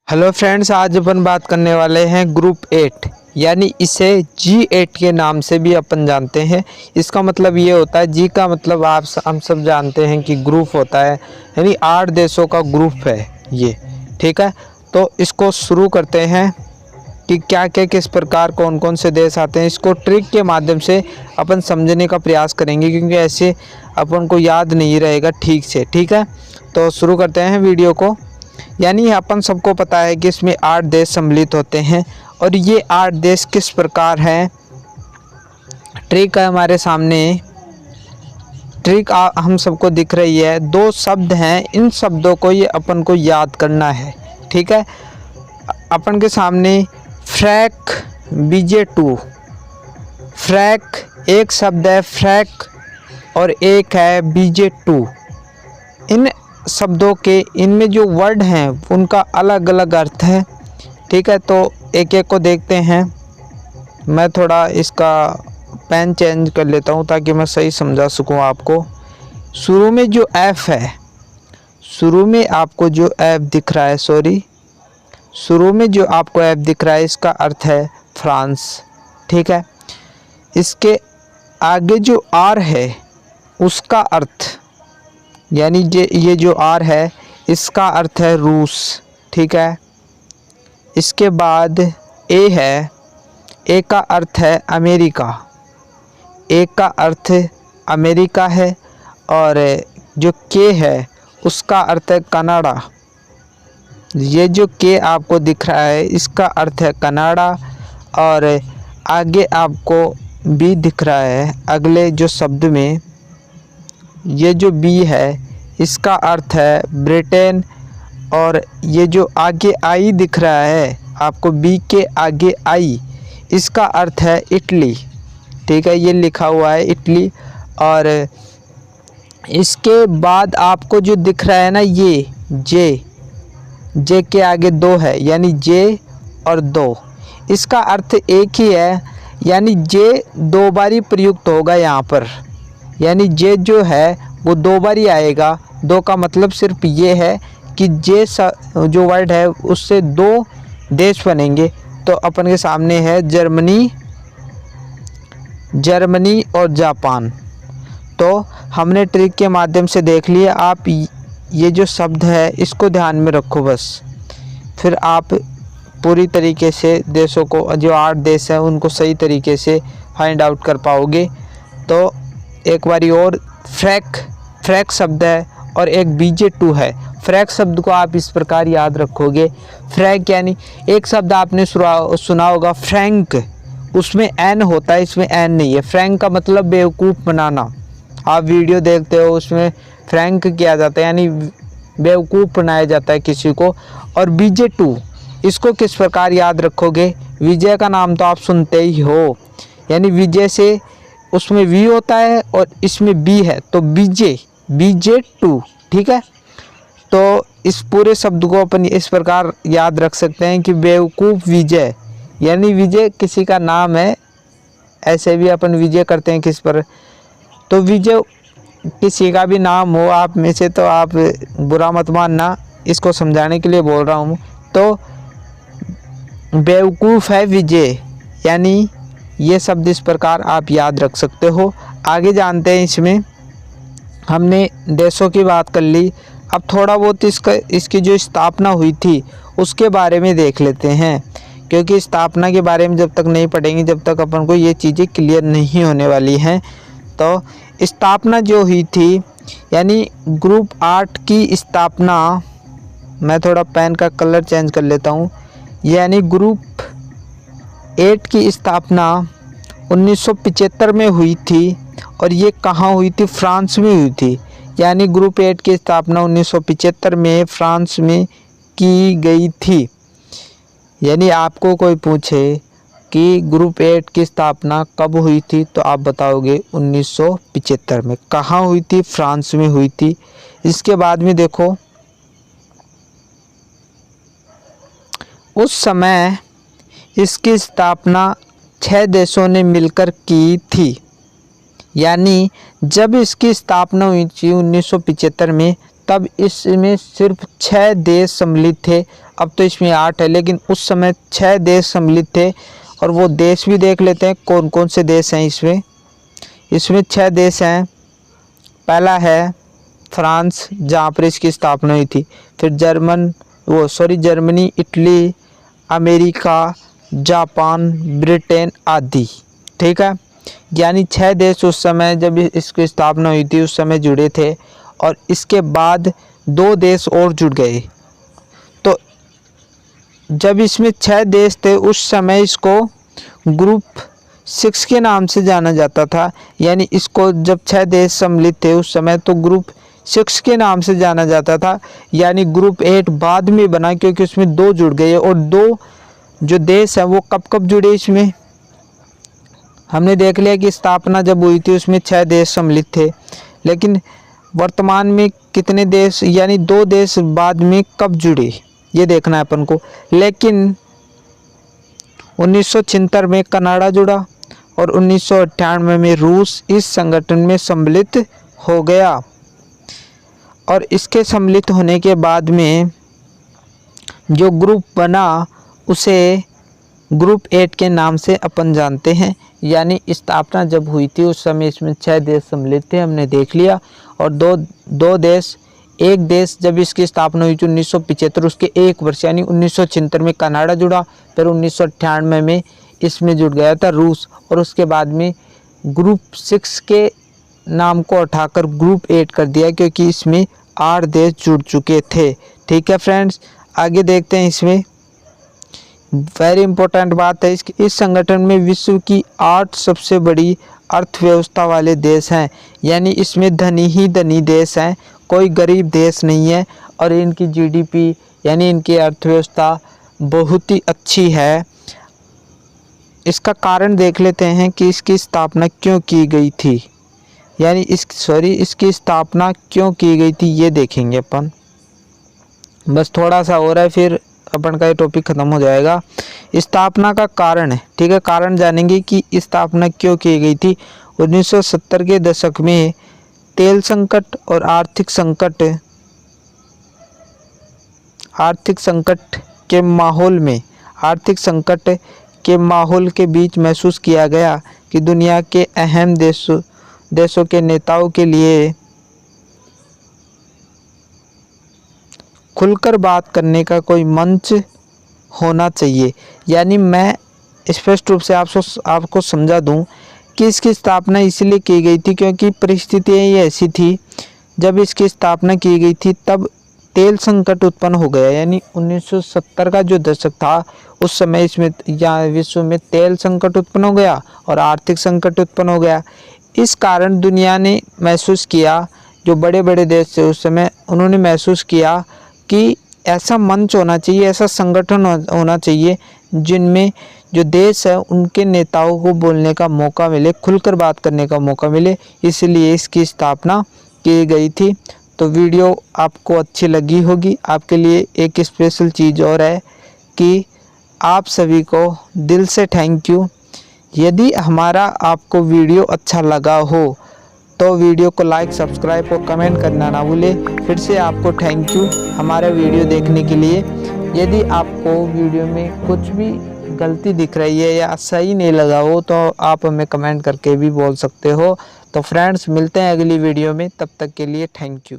Hello friends, आज अपन बात करने वाले हैं ग्रुप 8 यानी इसे G8 के नाम से भी अपन जानते हैं। इसका मतलब ये होता है, जी का मतलब हम सब जानते हैं कि ग्रुप होता है, यानी 8 देशों का ग्रुप है ये। ठीक है, तो इसको शुरू करते हैं कि क्या क्या किस प्रकार कौन कौन से देश आते हैं। इसको ट्रिक के माध्यम से अपन समझने का प्रयास करेंगे, क्योंकि ऐसे अपन को याद नहीं रहेगा ठीक से। ठीक है, तो शुरू करते हैं वीडियो को। यानी अपन सबको पता है कि इसमें 8 देश सम्मिलित होते हैं, और ये 8 देश किस प्रकार हैं। ट्रिक है हमारे सामने, ट्रिक हम सबको दिख रही है। 2 शब्द हैं, इन शब्दों को ये अपन को याद करना है। ठीक है, अपन के सामने फ्रैक BJ2, फ्रैक एक शब्द है फ्रैक, और एक है BJ2। इन शब्दों के इनमें जो वर्ड हैं उनका अलग अलग अर्थ है। ठीक है, तो एक एक को देखते हैं। मैं थोड़ा इसका पेन चेंज कर लेता हूं ताकि मैं सही समझा सकूं आपको। शुरू में जो F है, शुरू में आपको जो F दिख रहा है, शुरू में जो आपको F दिख रहा है, इसका अर्थ है फ्रांस। ठीक है, इसके आगे जो R है उसका अर्थ, यानी ये जो R है इसका अर्थ है रूस। ठीक है, इसके बाद A है, A का अर्थ है अमेरिका, A का अर्थ अमेरिका है, और जो K है उसका अर्थ है कनाडा। ये जो K आपको दिख रहा है इसका अर्थ है कनाडा, और आगे आपको B दिख रहा है अगले जो शब्द में। ये जो B है इसका अर्थ है ब्रिटेन, और ये जो आगे I दिख रहा है आपको, B के आगे I, इसका अर्थ है इटली। ठीक है, ये लिखा हुआ है इटली। और इसके बाद आपको जो दिख रहा है ना, ये J के आगे 2 है, यानी J और 2, इसका अर्थ एक ही है, यानी J 2 बारी प्रयुक्त होगा यहाँ पर, यानी J जो है वो 2 बारी आएगा। 2 का मतलब सिर्फ ये है कि J जो वर्ड है उससे 2 देश बनेंगे। तो अपन के सामने है जर्मनी और जापान। तो हमने ट्रिक के माध्यम से देख लिया। आप ये जो शब्द है इसको ध्यान में रखो बस, फिर आप पूरी तरीके से देशों को, जो 8 देश हैं उनको सही तरीके से फाइंड आउट कर पाओगे। तो एक बारी और, फ्रैक शब्द है और एक BJ2 है। फ्रैक शब्द को आप इस प्रकार याद रखोगे, फ्रैक यानी एक शब्द आपने सुना होगा फ्रैंक, उसमें N होता है, इसमें N नहीं है। फ्रैंक का मतलब बेवकूफ़ बनाना। आप वीडियो देखते हो उसमें फ्रैंक किया जाता है, यानी बेवकूफ़ बनाया जाता है किसी को। और BJ2 इसको किस प्रकार याद रखोगे, विजय का नाम तो आप सुनते ही हो, यानी विजय से उसमें V होता है और इसमें B है, तो BJ2। ठीक है, तो इस पूरे शब्द को अपन इस प्रकार याद रख सकते हैं कि बेवकूफ़ विजय, यानी विजय किसी का नाम है। ऐसे भी अपन विजय करते हैं किस पर, तो विजय किसी का भी नाम हो आप में से, तो आप बुरा मत मानना, इसको समझाने के लिए बोल रहा हूँ। तो बेवकूफ़ है विजय, यानी ये शब्द इस प्रकार आप याद रख सकते हो। आगे जानते हैं, इसमें हमने देशों की बात कर ली। अब थोड़ा बहुत इसकी जो स्थापना हुई थी उसके बारे में देख लेते हैं, क्योंकि स्थापना के बारे में जब तक नहीं पढ़ेंगे जब तक अपन को ये चीज़ें क्लियर नहीं होने वाली हैं। तो स्थापना जो हुई थी, यानी ग्रुप 8 की स्थापना, मैं थोड़ा पेन का कलर चेंज कर लेता हूँ, यानी ग्रुप 8 की स्थापना 1975 में हुई थी, और ये कहाँ हुई थी, फ्रांस में हुई थी। यानी ग्रुप 8 की स्थापना 1975 में फ्रांस में की गई थी। यानी आपको कोई पूछे कि ग्रुप 8 की स्थापना कब हुई थी, तो आप बताओगे 1975 में। कहाँ हुई थी, फ्रांस में हुई थी। इसके बाद में देखो, उस समय इसकी स्थापना 6 देशों ने मिलकर की थी। यानी जब इसकी स्थापना हुई थी 1975 में, तब इसमें सिर्फ 6 देश सम्मिलित थे, अब तो इसमें 8 है, लेकिन उस समय 6 देश सम्मिलित थे। और वो देश भी देख लेते हैं कौन कौन से देश हैं इसमें। इसमें 6 देश हैं। पहला है फ्रांस, जहाँ पर इसकी स्थापना हुई थी। फिर Germany, Italy, America, Japan, Britain आदि। ठीक है, यानी 6 देश उस समय जब इसकी स्थापना हुई थी उस समय जुड़े थे। और इसके बाद 2 देश और जुड़ गए। तो जब इसमें 6 देश थे उस समय इसको ग्रुप 6 के नाम से जाना जाता था। यानी इसको जब 6 देश सम्मिलित थे उस समय तो ग्रुप 6 के नाम से जाना जाता था। यानी ग्रुप 8 बाद में बना, क्योंकि उसमें 2 जुड़ गए। और 2 जो देश हैं वो कब कब जुड़े इसमें हमने देख लिया कि स्थापना जब हुई थी उसमें 6 देश सम्मिलित थे। लेकिन वर्तमान में कितने देश, यानी 2 देश बाद में कब जुड़े ये देखना है अपन को। लेकिन 1976 में कनाडा जुड़ा और 1998 में रूस इस संगठन में सम्मिलित हो गया। और इसके सम्मिलित होने के बाद में जो ग्रुप बना उसे ग्रुप 8 के नाम से अपन जानते हैं। यानी स्थापना जब हुई थी उस समय इसमें 6 देश सम्मिलित थे, हमने देख लिया। और दो देश, एक देश जब इसकी स्थापना हुई थी 1975, उसके 1 वर्ष यानी 1976 में कनाडा जुड़ा। फिर 1998 में इसमें जुड़ गया था रूस। और उसके बाद में ग्रुप 6 के नाम को उठाकर ग्रुप 8 कर दिया, क्योंकि इसमें 8 देश जुड़ चुके थे। ठीक है फ्रेंड्स, आगे देखते हैं। इसमें वेरी इंपॉर्टेंट बात है, इस संगठन में विश्व की 8 सबसे बड़ी अर्थव्यवस्था वाले देश हैं। यानी इसमें धनी ही धनी देश हैं, कोई गरीब देश नहीं है। और इनकी जीडीपी यानी इनकी अर्थव्यवस्था बहुत ही अच्छी है। इसका कारण देख लेते हैं कि इसकी स्थापना क्यों की गई थी, यानी इसकी स्थापना क्यों की गई थी ये देखेंगे अपन। बस थोड़ा सा हो रहा है, फिर अपन का ये टॉपिक ख़त्म हो जाएगा। स्थापना का कारण है, ठीक है, कारण जानेंगे कि स्थापना क्यों की गई थी। 1970 के दशक में तेल संकट और आर्थिक संकट के माहौल के बीच महसूस किया गया कि दुनिया के अहम देशों के नेताओं के लिए खुलकर बात करने का कोई मंच होना चाहिए। यानी मैं स्पष्ट रूप से आपको समझा दूं कि इसकी स्थापना इसलिए की गई थी क्योंकि परिस्थितियाँ ये ऐसी थी, जब इसकी स्थापना की गई थी तब तेल संकट उत्पन्न हो गया। यानी 1970 का जो दशक था उस समय इसमें यहाँ विश्व में तेल संकट उत्पन्न हो गया और आर्थिक संकट उत्पन्न हो गया। इस कारण दुनिया ने महसूस किया, जो बड़े बड़े देश थे उस समय, उन्होंने महसूस किया कि ऐसा मंच होना चाहिए, ऐसा संगठन होना चाहिए जिनमें जो देश है उनके नेताओं को बोलने का मौका मिले, खुलकर बात करने का मौका मिले। इसलिए इसकी स्थापना की गई थी। तो वीडियो आपको अच्छी लगी होगी। आपके लिए एक स्पेशल चीज़ और है कि आप सभी को दिल से थैंक यू। यदि हमारा आपको वीडियो अच्छा लगा हो तो वीडियो को लाइक, सब्सक्राइब और कमेंट करना ना भूलें। फिर से आपको थैंक यू हमारा वीडियो देखने के लिए। यदि आपको वीडियो में कुछ भी गलती दिख रही है या सही नहीं लगा हो तो आप हमें कमेंट करके भी बोल सकते हो। तो फ्रेंड्स, मिलते हैं अगली वीडियो में, तब तक के लिए थैंक यू।